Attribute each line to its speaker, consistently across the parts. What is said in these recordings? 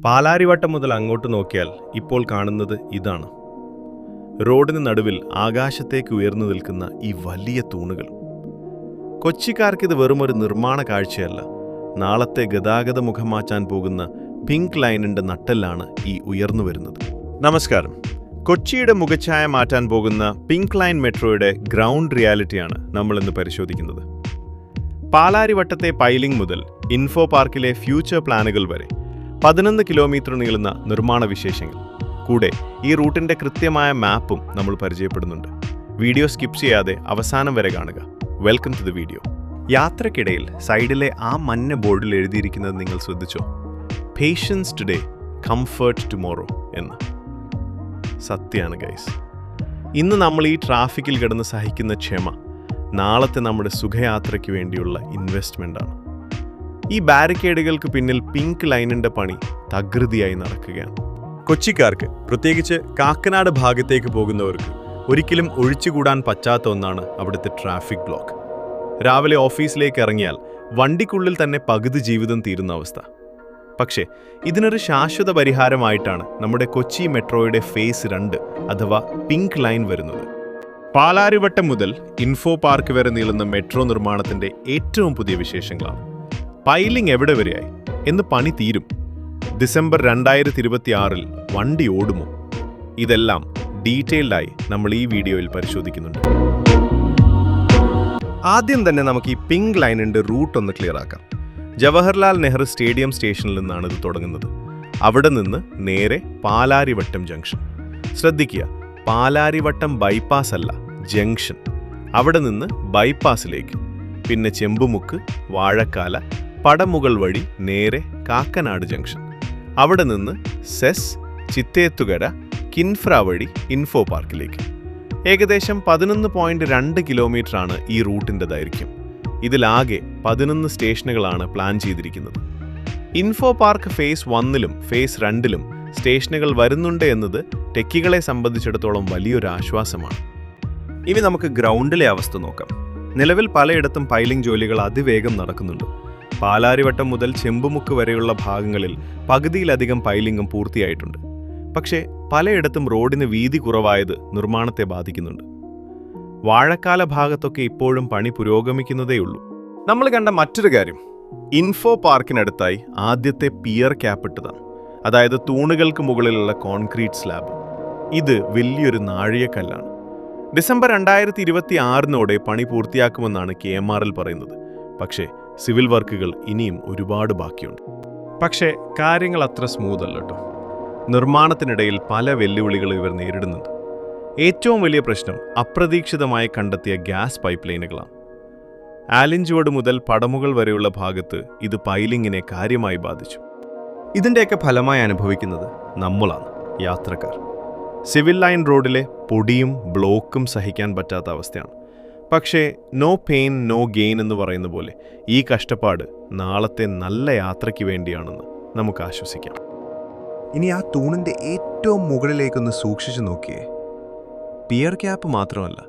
Speaker 1: പാലാരിവട്ടം മുതൽ അങ്ങോട്ട് നോക്കിയാൽ ഇപ്പോൾ കാണുന്നത് ഇതാണ്. റോഡിന് നടുവിൽ ആകാശത്തേക്ക് ഉയർന്നു നിൽക്കുന്ന ഈ വലിയ തൂണുകൾ. കൊച്ചിക്കാർക്കിത് വെറുമൊരു നിർമ്മാണ കാഴ്ചയല്ല, നാളത്തെ ഗതാഗത മുഖം മാറ്റാൻ പോകുന്ന പിങ്ക് ലൈനിന്റെ നട്ടെല്ലാണ് ഈ ഉയർന്നു വരുന്നത്. നമസ്കാരം. കൊച്ചിയുടെ മുഖച്ഛായ മാറ്റാൻ പോകുന്ന പിങ്ക് ലൈൻ മെട്രോയുടെ ഗ്രൗണ്ട് റിയാലിറ്റിയാണ് നമ്മളിന്ന് പരിശോധിക്കുന്നത്. പാലാരിവട്ടത്തെ പൈലിംഗ് മുതൽ ഇൻഫോ പാർക്കിലെ ഫ്യൂച്ചർ പ്ലാനുകൾ വരെ 11 കിലോമീറ്റർ നീളുന്ന നിർമ്മാണ വിശേഷങ്ങൾ. കൂടെ ഈ റൂട്ടിന്റെ കൃത്യമായ മാപ്പും നമ്മൾ പരിചയപ്പെടുന്നുണ്ട്. വീഡിയോ സ്കിപ്പ് ചെയ്യാതെ അവസാനം വരെ കാണുക. Welcome to the video. യാത്രക്കിടയിൽ സൈഡിലെ ആ മഞ്ഞ ബോർഡിൽ എഴുതിയിരിക്കുന്നത് നിങ്ങൾ ശ്രദ്ധിച്ചോ? പേഷ്യൻസ് ടുഡേ, കംഫർട്ട് ടുമോറോ എന്ന്. സത്യമാണ് ഗൈസ്. ഇന്ന് നമ്മൾ ഈ ട്രാഫിക്കിൽ കിടന്ന് സഹിക്കുന്ന ക്ഷമ നാളത്തെ നമ്മുടെ സുഖയാത്രയ്ക്ക് വേണ്ടിയുള്ള ഇൻവെസ്റ്റ്മെൻ്റാണ്. ഈ ബാരിക്കേഡുകൾക്ക് പിന്നിൽ പിങ്ക് ലൈനിൻ്റെ പണി തകൃതിയായി നടക്കുകയാണ്. കൊച്ചിക്കാർക്ക്, പ്രത്യേകിച്ച് കാക്കനാട് ഭാഗത്തേക്ക് പോകുന്നവർക്ക് ഒരിക്കലും ഒഴിച്ചുകൂടാൻ പറ്റാത്ത ഒന്നാണ് അവിടുത്തെ ട്രാഫിക് ബ്ലോക്ക്. രാവിലെ ഓഫീസിലേക്ക് ഇറങ്ങിയാൽ വണ്ടിക്കുള്ളിൽ തന്നെ പകുതി ജീവിതം തീരുന്ന അവസ്ഥ. പക്ഷേ ഇതിനൊരു ശാശ്വത പരിഹാരമായിട്ടാണ് നമ്മുടെ കൊച്ചി മെട്രോയുടെ ഫേസ് 2 അഥവാ പിങ്ക് ലൈൻ വരുന്നത്. പാലാരിവട്ടം മുതൽ ഇൻഫോ പാർക്ക് വരെ നീളുന്ന മെട്രോ നിർമ്മാണത്തിന്റെ ഏറ്റവും പുതിയ വിശേഷങ്ങളാണ്. പൈലിംഗ് എവിടെ വരെയായി? എന്ന് പണി തീരും? ഡിസംബർ 2026 വണ്ടി ഓടുമോ? ഇതെല്ലാം ഡീറ്റെയിൽഡായി നമ്മൾ ഈ വീഡിയോയിൽ പരിശോധിക്കുന്നുണ്ട്. ആദ്യം തന്നെ നമുക്ക് ഈ പിങ്ക് ലൈനിന്റെ റൂട്ട് ഒന്ന് ക്ലിയർ ആക്കാം. ജവഹർലാൽ നെഹ്റു സ്റ്റേഡിയം സ്റ്റേഷനിൽ നിന്നാണ് ഇത് തുടങ്ങുന്നത്. അവിടെ നിന്ന് നേരെ പാലാരിവട്ടം ജംഗ്ഷൻ. ശ്രദ്ധിക്കുക, പാലാരിവട്ടം ബൈപ്പാസ് അല്ല, ജംഗ്ഷൻ. അവിടെ നിന്ന് ബൈപ്പാസിലേക്ക്, പിന്നെ ചെമ്പുമുക്ക്, വാഴക്കാല, പടമുകൾ വഴി നേരെ കാക്കനാട് ജംഗ്ഷൻ. അവിടെ നിന്ന് സെസ്, ചിത്തേത്തുകര, കിൻഫ്ര വഴി ഇൻഫോ പാർക്കിലേക്ക്. ഏകദേശം 11.2 കിലോമീറ്ററാണ് ഈ റൂട്ടിൻ്റെ ദൈർഘ്യം. ഇതിലാകെ 11 സ്റ്റേഷനുകളാണ് പ്ലാൻ ചെയ്തിരിക്കുന്നത്. ഇൻഫോ പാർക്ക് ഫേസ് 1-ലും ഫേസ് 2-ലും സ്റ്റേഷനുകൾ വരുന്നുണ്ട് എന്നത് ടെക്കികളെ സംബന്ധിച്ചിടത്തോളം വലിയൊരു ആശ്വാസമാണ്. ഇനി നമുക്ക് ഗ്രൗണ്ടിലെ അവസ്ഥ നോക്കാം. നിലവിൽ പലയിടത്തും പൈലിംഗ് ജോലികൾ അതിവേഗം നടക്കുന്നുണ്ട്. പാലാരിവട്ടം മുതൽ ചെമ്പുമുക്ക് വരെയുള്ള ഭാഗങ്ങളിൽ പകുതിയിലധികം പൈലിംഗും പൂർത്തിയായിട്ടുണ്ട്. പക്ഷേ പലയിടത്തും റോഡിന് വീതി കുറവായത് നിർമ്മാണത്തെ ബാധിക്കുന്നുണ്ട്. വാഴക്കാല ഭാഗത്തൊക്കെ ഇപ്പോഴും പണി പുരോഗമിക്കുന്നതേയുള്ളൂ. നമ്മൾ കണ്ട മറ്റൊരു കാര്യം, ഇൻഫോ പാർക്കിനടുത്തായി ആദ്യത്തെ പിയർ ക്യാപ്പ് ഇട്ടതാണ്. അതായത് തൂണുകൾക്ക് മുകളിലുള്ള കോൺക്രീറ്റ് സ്ലാബ്. ഇത് വലിയൊരു നാഴികക്കല്ലാണ്. ഡിസംബർ 2026 പണി പൂർത്തിയാക്കുമെന്നാണ് KMRL പറയുന്നത്. പക്ഷേ സിവിൽ വർക്കുകൾ ഇനിയും ഒരുപാട് ബാക്കിയുണ്ട്. പക്ഷേ കാര്യങ്ങൾ അത്ര സ്മൂത്ത് അല്ല കേട്ടോ. നിർമ്മാണത്തിനിടയിൽ പല വെല്ലുവിളികൾ ഇവർ നേരിടുന്നുണ്ട്. ഏറ്റവും വലിയ പ്രശ്നം അപ്രതീക്ഷിതമായി കണ്ടെത്തിയ ഗ്യാസ് പൈപ്പ് ലൈനുകളാണ്. ആലിഞ്ചുവട് മുതൽ പടമുകൾ വരെയുള്ള ഭാഗത്ത് ഇത് പൈലിങ്ങിനെ കാര്യമായി ബാധിച്ചു. ഇതിൻ്റെയൊക്കെ ഫലമായി അനുഭവിക്കുന്നത് നമ്മളാണ്, യാത്രക്കാർ. സിവിൽ ലൈൻ റോഡിലെ പൊടിയും ബ്ലോക്കും സഹിക്കാൻ പറ്റാത്ത അവസ്ഥയാണ്. പക്ഷേ നോ പെയിൻ നോ ഗെയിൻ എന്ന് പറയുന്ന പോലെ ഈ കഷ്ടപ്പാട് നാളത്തെ നല്ല യാത്രയ്ക്ക് വേണ്ടിയാണെന്ന് നമുക്ക് ആശ്വസിക്കാം.
Speaker 2: ഇനി ആ തൂണിൻ്റെ ഏറ്റവും മുകളിലേക്കൊന്ന് സൂക്ഷിച്ചു നോക്കിയേ. പിയർ ക്യാപ്പ് മാത്രമല്ല,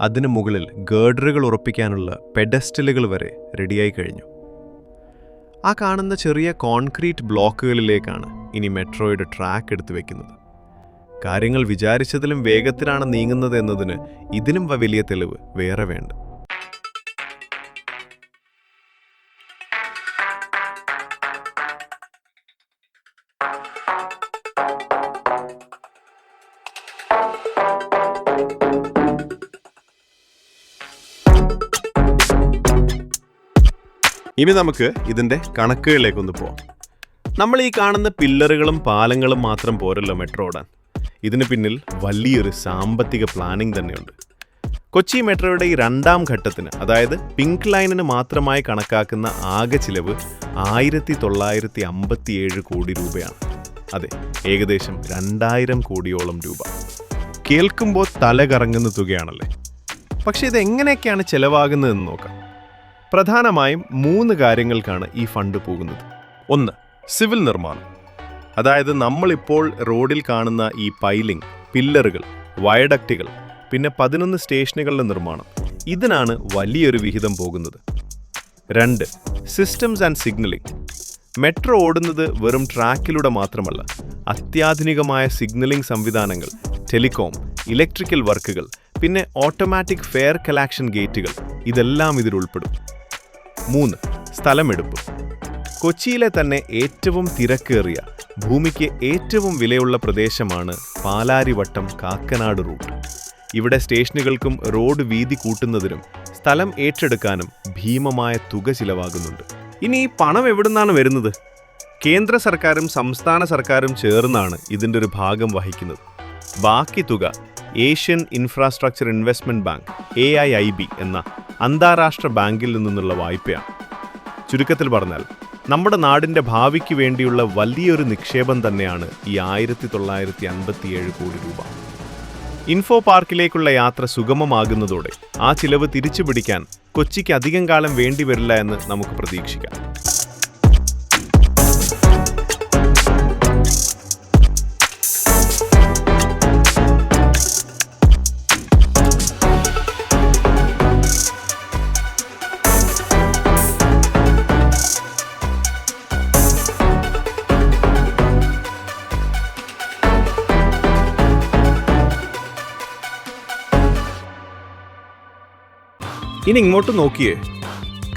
Speaker 2: അതിന് മുകളിൽ ഗേർഡറുകൾ ഉറപ്പിക്കാനുള്ള പെഡസ്റ്റലുകൾ വരെ റെഡിയായി കഴിഞ്ഞു. ആ കാണുന്ന ചെറിയ കോൺക്രീറ്റ് ബ്ലോക്കുകളിലേക്കാണ് ഇനി മെട്രോയുടെ ട്രാക്ക് എടുത്തു വെക്കുന്നത്. കാര്യങ്ങൾ വിചാരിച്ചതിലും വേഗത്തിലാണ് നീങ്ങുന്നത് എന്നതിന് ഇതിലും വലിയ തെളിവ് വേറെ വേണ്ട.
Speaker 1: ഇനി നമുക്ക് ഇതിൻ്റെ കണക്കുകളിലേക്കൊന്ന് പോവാം. നമ്മൾ ഈ കാണുന്ന പില്ലറുകളും പാലങ്ങളും മാത്രം പോരല്ലോ മെട്രോ ഓടാൻ. ഇതിന് പിന്നിൽ വലിയൊരു സാമ്പത്തിക പ്ലാനിംഗ് തന്നെയുണ്ട്. കൊച്ചി മെട്രോയുടെ ഈ 2ാം ഘട്ടത്തിന്, അതായത് പിങ്ക് ലൈനിന് മാത്രമായി കണക്കാക്കുന്ന ആകെ ചിലവ് 1957 കോടി രൂപയാണ്. അതെ, ഏകദേശം 2000 കോടിയോളം രൂപ. കേൾക്കുമ്പോൾ തല കറങ്ങുന്ന തുകയാണല്ലേ. പക്ഷേ ഇതെങ്ങനെയൊക്കെയാണ് ചെലവാകുന്നതെന്ന് നോക്കാം. പ്രധാനമായും 3 കാര്യങ്ങൾക്കാണ് ഈ ഫണ്ട് പോകുന്നത്. 1, സിവിൽ നിർമ്മാണം. അതായത് നമ്മളിപ്പോൾ റോഡിൽ കാണുന്ന ഈ പൈലിംഗ്, പില്ലറുകൾ, വയഡക്റ്റുകൾ, പിന്നെ 11 സ്റ്റേഷനുകളുടെ നിർമ്മാണം. ഇതിനാണ് വലിയൊരു വിഹിതം പോകുന്നത്. 2, സിസ്റ്റംസ് ആൻഡ് സിഗ്നലിംഗ്. മെട്രോ ഓടുന്നത് വെറും ട്രാക്കിലൂടെ മാത്രമല്ല, അത്യാധുനികമായ സിഗ്നലിംഗ് സംവിധാനങ്ങൾ, ടെലികോം, ഇലക്ട്രിക്കൽ വർക്കുകൾ, പിന്നെ ഓട്ടോമാറ്റിക് ഫെയർ കളക്ഷൻ ഗേറ്റുകൾ ഇതെല്ലാം ഇതിൽ ഉൾപ്പെടും. 3. സ്ഥലമെടുപ്പ്. കൊച്ചിയിലെ തന്നെ ഏറ്റവും തിരക്കേറിയ, ഭൂമിക്ക് ഏറ്റവും വിലയുള്ള പ്രദേശമാണ് പാലാരിവട്ടം കാക്കനാട് റൂട്ട്. ഇവിടെ സ്റ്റേഷനുകൾക്കും റോഡ് വീതി കൂട്ടുന്നതിനും സ്ഥലം ഏറ്റെടുക്കാനും ഭീമമായ തുക ചിലവാകുന്നുണ്ട്. ഇനി ഈ പണം എവിടുന്നാണ് വരുന്നത്? കേന്ദ്ര സർക്കാരും സംസ്ഥാന സർക്കാരും ചേർന്നാണ് ഇതിൻ്റെ ഒരു ഭാഗം വഹിക്കുന്നത്. ബാക്കി തുക Asian infrastructure investment bank AIIB എന്ന അന്താരാഷ്ട്ര ബാങ്കിൽ നിന്നുള്ള വായ്പയാണ്. ചുരുക്കത്തിൽ പറഞ്ഞാൽ നമ്മുടെ നാടിൻ്റെ ഭാവിക്ക് വേണ്ടിയുള്ള വലിയൊരു നിക്ഷേപം തന്നെയാണ് ഈ 1957 കോടി രൂപ. ഇൻഫോ പാർക്കിലേക്കുള്ള യാത്ര സുഗമമാകുന്നതോടെ ആ ചിലവ് തിരിച്ചുപിടിക്കാൻ കൊച്ചിക്ക് അധികം കാലം വേണ്ടിവരില്ല എന്ന് നമുക്ക് പ്രതീക്ഷിക്കാം. ഇനി ഇങ്ങോട്ട് നോക്കിയേ,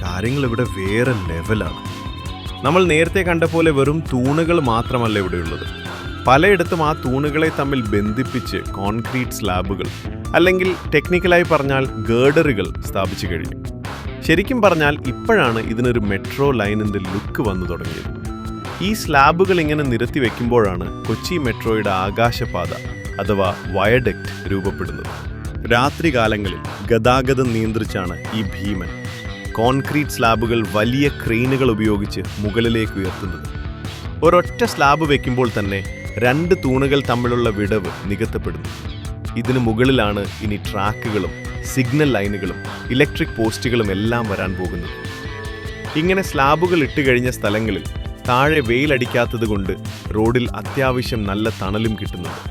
Speaker 1: കാര്യങ്ങൾ ഇവിടെ വേറെ ലെവലാണ്. നമ്മൾ നേരത്തെ കണ്ട പോലെ വെറും തൂണുകൾ മാത്രമല്ല ഇവിടെയുള്ളത്. പലയിടത്തും ആ തൂണുകളെ തമ്മിൽ ബന്ധിപ്പിച്ച് കോൺക്രീറ്റ് സ്ലാബുകൾ, അല്ലെങ്കിൽ ടെക്നിക്കലായി പറഞ്ഞാൽ ഗേർഡറുകൾ സ്ഥാപിച്ചു കഴിഞ്ഞു. ശരിക്കും പറഞ്ഞാൽ ഇപ്പോഴാണ് ഇതിനൊരു മെട്രോ ലൈനിൻ്റെ ലുക്ക് വന്നു തുടങ്ങിയത്. ഈ സ്ലാബുകൾ ഇങ്ങനെ നിരത്തി വെക്കുമ്പോഴാണ് കൊച്ചി മെട്രോയുടെ ആകാശപാത അഥവാ വയഡക്റ്റ് രൂപപ്പെടുന്നത്. രാത്രികാലങ്ങളിൽ ഗതാഗതം നിയന്ത്രിച്ചാണ് ഈ ഭീമൻ കോൺക്രീറ്റ് സ്ലാബുകൾ വലിയ ക്രെയിനുകൾ ഉപയോഗിച്ച് മുകളിലേക്ക് ഉയർത്തുന്നത്. ഒരൊറ്റ സ്ലാബ് വയ്ക്കുമ്പോൾ തന്നെ 2 തൂണുകൾ തമ്മിലുള്ള വിടവ് നികത്തപ്പെടുന്നു. ഇതിനു മുകളിലാണ് ഇനി ട്രാക്കുകളും സിഗ്നൽ ലൈനുകളും ഇലക്ട്രിക് പോസ്റ്റുകളും എല്ലാം വരാൻ പോകുന്നത്. ഇങ്ങനെ സ്ലാബുകൾ ഇട്ടുകഴിഞ്ഞ സ്ഥലങ്ങളിൽ താഴെ വെയിലടിക്കാത്തതുകൊണ്ട് റോഡിൽ അത്യാവശ്യം നല്ല തണലും കിട്ടുന്നുണ്ട്.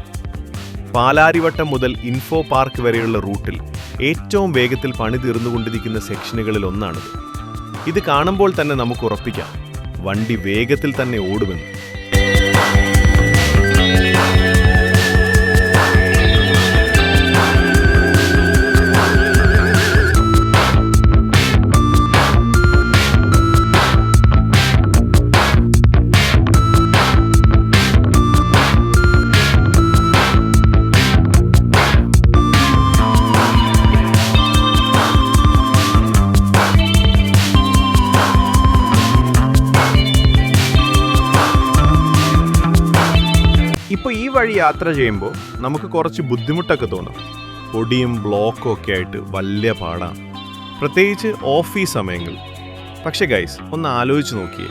Speaker 1: പാലാരിവട്ടം മുതൽ ഇൻഫോ പാർക്ക് വരെയുള്ള റൂട്ടിൽ ഏറ്റവും വേഗത്തിൽ പണി തീർന്നുകൊണ്ടിരിക്കുന്ന സെക്ഷനുകളിൽ ഒന്നാണിത്. ഇത് കാണുമ്പോൾ തന്നെ നമുക്ക് ഉറപ്പിക്കാം, വണ്ടി വേഗത്തിൽ തന്നെ ഓടുമെന്ന്. ഇപ്പോൾ ഈ വഴി യാത്ര ചെയ്യുമ്പോൾ നമുക്ക് കുറച്ച് ബുദ്ധിമുട്ടൊക്കെ തോന്നും. പൊടിയും ബ്ലോക്കും ഒക്കെ ആയിട്ട് വലിയ പാടാണ്, പ്രത്യേകിച്ച് ഓഫീസ് സമയങ്ങളിൽ. പക്ഷേ ഗൈസ്, ഒന്ന് ആലോചിച്ച് നോക്കിയേ,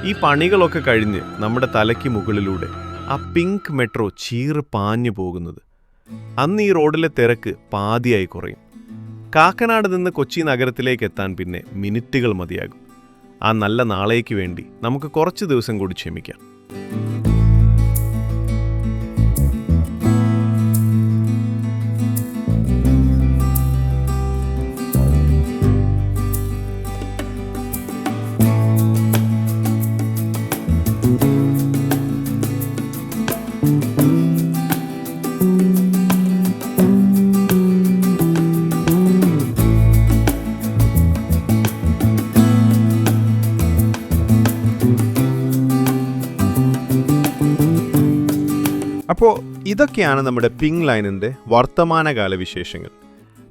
Speaker 1: ഈ പണികളൊക്കെ കഴിഞ്ഞ് നമ്മുടെ തലയ്ക്ക് മുകളിലൂടെ ആ പിങ്ക് മെട്രോ ചീറ് പാഞ്ഞു പോകുന്നത്, അന്ന് ഈ റോഡിലെ തിരക്ക് പാതിയായി കുറയും. കാക്കനാട് നിന്ന് കൊച്ചി നഗരത്തിലേക്ക് എത്താൻ പിന്നെ മിനിറ്റുകൾ മതിയാകും. ആ നല്ല നാളേക്ക് വേണ്ടി നമുക്ക് കുറച്ച് ദിവസം കൂടി ക്ഷമിക്കാം. അപ്പോൾ ഇതൊക്കെയാണ് നമ്മുടെ പിങ്ക് ലൈനിൻ്റെ വർത്തമാനകാല വിശേഷങ്ങൾ.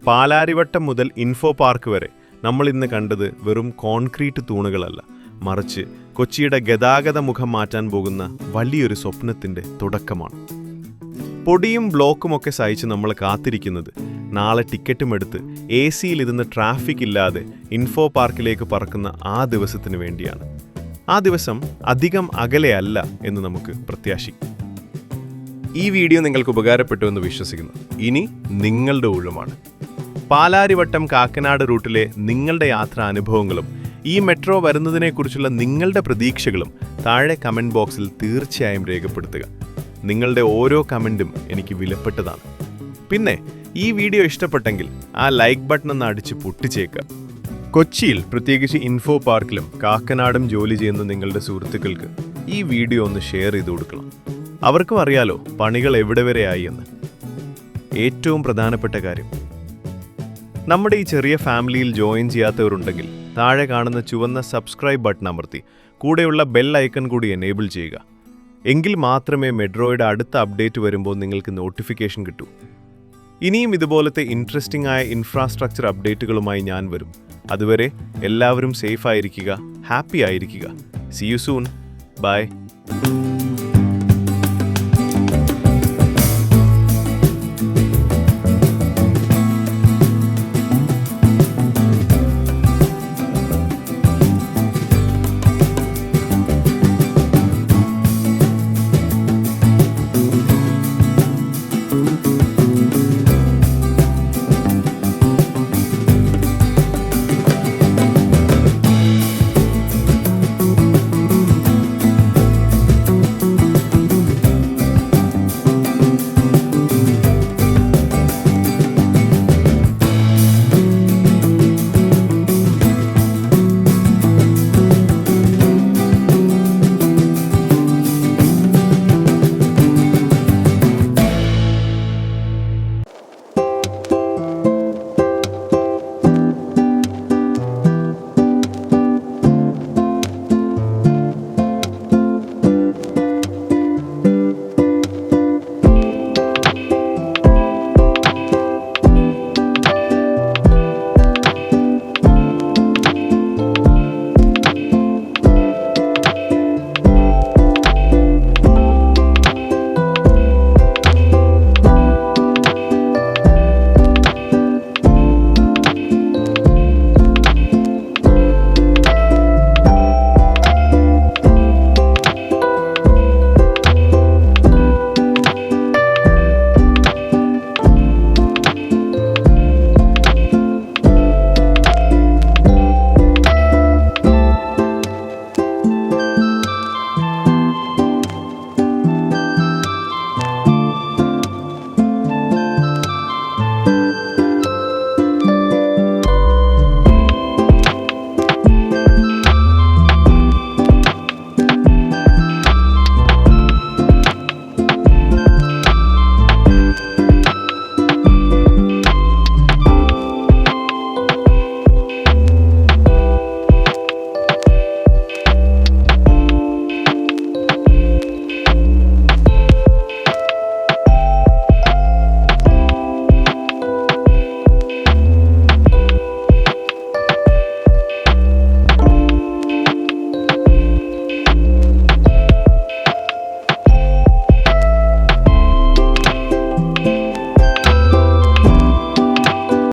Speaker 1: പാലാരിവട്ടം മുതൽ ഇൻഫോ പാർക്ക് വരെ നമ്മൾ ഇന്ന് കണ്ടത് വെറും കോൺക്രീറ്റ് തൂണുകളല്ല, മറിച്ച് കൊച്ചിയുടെ ഗതാഗത മുഖം മാറ്റാൻ പോകുന്ന വലിയൊരു സ്വപ്നത്തിൻ്റെ തുടക്കമാണ്. പൊടിയും ബ്ലോക്കുമൊക്കെ സഹിച്ച് നമ്മൾ കാത്തിരിക്കുന്നത് നാളെ ടിക്കറ്റുമെടുത്ത് AC-യിലിരുന്ന് ട്രാഫിക് ഇല്ലാതെ ഇൻഫോ പാർക്കിലേക്ക് പറക്കുന്ന ആ ദിവസത്തിന് വേണ്ടിയാണ്. ആ ദിവസം അധികം അകലെയല്ല എന്ന് നമുക്ക് പ്രത്യാശിക്കാം. ഈ വീഡിയോ നിങ്ങൾക്ക് ഉപകാരപ്പെട്ടു എന്ന് വിശ്വസിക്കുന്നു. ഇനി നിങ്ങളുടെ ഊഴമാണ്. പാലാരിവട്ടം കാക്കനാട് റൂട്ടിലെ നിങ്ങളുടെ യാത്രാ അനുഭവങ്ങളും ഈ മെട്രോ വരുന്നതിനെക്കുറിച്ചുള്ള നിങ്ങളുടെ പ്രതീക്ഷകളും താഴെ കമൻറ്റ് ബോക്സിൽ തീർച്ചയായും രേഖപ്പെടുത്തുക. നിങ്ങളുടെ ഓരോ കമൻറ്റും എനിക്ക് വിലപ്പെട്ടതാണ്. പിന്നെ ഈ വീഡിയോ ഇഷ്ടപ്പെട്ടെങ്കിൽ ആ ലൈക്ക് ബട്ടൺ ഒന്ന് അടിച്ച് പൊട്ടിച്ചേക്കുക. കൊച്ചിയിൽ പ്രത്യേകിച്ച് ഇൻഫോ പാർക്കിലും കാക്കനാടും ജോലി ചെയ്യുന്ന നിങ്ങളുടെ സുഹൃത്തുക്കൾക്ക് ഈ വീഡിയോ ഒന്ന് ഷെയർ ചെയ്ത് കൊടുക്കണം. അവർക്കും അറിയാലോ പണികൾ എവിടെ വരെയായി എന്ന്. ഏറ്റവും പ്രധാനപ്പെട്ട കാര്യം, നമ്മുടെ ഈ ചെറിയ ഫാമിലിയിൽ ജോയിൻ ചെയ്യാത്തവരുണ്ടെങ്കിൽ താഴെ കാണുന്ന ചുവന്ന സബ്സ്ക്രൈബ് ബട്ടൺ അമർത്തി കൂടെയുള്ള ബെൽ ഐക്കൺ കൂടി എനേബിൾ ചെയ്യുക. എങ്കിൽ മാത്രമേ മെട്രോയുടെ അടുത്ത അപ്ഡേറ്റ് വരുമ്പോൾ നിങ്ങൾക്ക് നോട്ടിഫിക്കേഷൻ കിട്ടൂ. ഇനിയും ഇതുപോലത്തെ ഇൻട്രസ്റ്റിംഗ് ആയ ഇൻഫ്രാസ്ട്രക്ചർ അപ്ഡേറ്റുകളുമായി ഞാൻ വരും. അതുവരെ എല്ലാവരും സേഫ് ആയിരിക്കുക, ഹാപ്പി ആയിരിക്കുക. See you soon. ബൈ.